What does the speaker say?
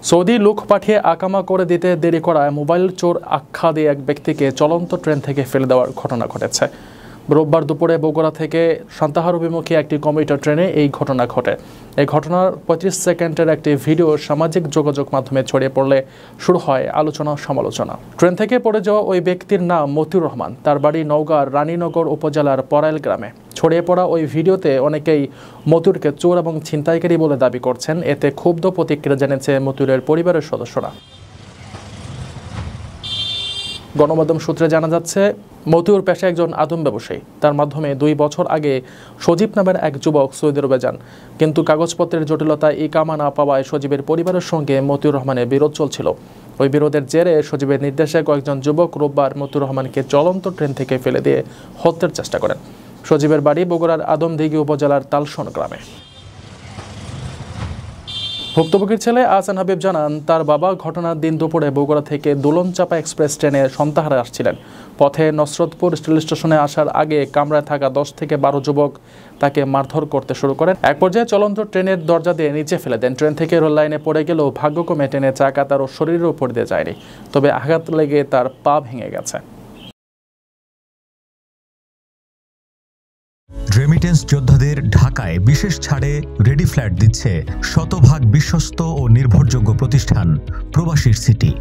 Saudi লোক পাঠিয়ে আকামা করে দিতে দেরি করায় মোবাইল চোর আখ্যা দিয়ে এক ব্যক্তিকে চলন্ত ট্রেন থেকে ফেলে দেওয়ার ঘটনা ঘটেছে। রোববার দুপুরে বগুড়া থেকে সান্তাহার অভিমুখী একটি কমিউটার ট্রেনে এই ঘটনা ঘটে। এই ঘটনার ৩৫ সেকেন্ডের একটি ভিডিও সামাজিক যোগাযোগ মাধ্যমে ছড়িয়ে পড়লে শুরু হয় আলোচনা সমালোচনা। ট্রেন থেকে পড়ে যাওয়া ওই ব্যক্তির নাম মতিউর রহমান। তার বাড়ি নওগাঁর রানীনগর উপজেলার পরাইল গ্রামে। ছড়িয়ে পড়া ওই ভিডিওতে অনেকেই মতিউরকে চোর এবং ছিনতাইকারী বলে দাবি করছেন। এতে ক্ষুব্ধ প্রতিক্রিয়া জানিয়েছে মতিউরের পরিবারের সদস্যরা। গণমাধ্যম সূত্রে জানা যাচ্ছে, মতিউর পেশায় একজন আদম ব্যবসায়ী। তার মাধ্যমে 2 বছর আগে সজীব নামের এক যুবক সৌদি আরবে যান, কিন্তু কাগজপত্রের জটিলতায় ইকামা না পাওয়ায় সজীবের পরিবারের সঙ্গে মতিউর রহমানের বিরোধ চলছিল। ওই বিরোধের জেরে সজীবের নির্দেশে কয়েকজন যুবক রোববার মতিউর রহমানকে চলন্ত ট্রেন থেকে ফেলে দিয়ে হত্যার চেষ্টা করেন। সজীবের বাড়ি বগুড়ার আদমদিঘি উপজেলার তালসন গ্রামে। ভুক্তভোগীর ছেলে আহসান হাবিব জানান, তার বাবা ঘটনার দিন দুপুরে বগুড়া থেকে দোলনচাপা এক্সপ্রেস ট্রেনে সান্তাহারে আসছিলেন। পথে নসরতপুর রেল স্টেশনে আসার আগে কামরায় থাকা 10 থেকে 12 যুবক তাকে মারধর করতে শুরু করেন। এক পর্যায়ে চলন্ত ট্রেনের দরজা দিয়ে নিচে ফেলে দেন। ট্রেন থেকে রেল লাইনে পড়ে গেলেও ভাগ্যক্রমে ট্রেনের চাকা তার শরীরের উপর দিয়ে যায়নি, তবে আঘাত লেগে তার পা ভেঙে গেছে। রেমিটেন্স যোদ্ধাদের ঢাকায় বিশেষ ছাড়ে রেডি ফ্ল্যাট দিচ্ছে শতভাগ বিশ্বস্ত ও নির্ভরযোগ্য প্রতিষ্ঠান প্রবাসীর সিটি।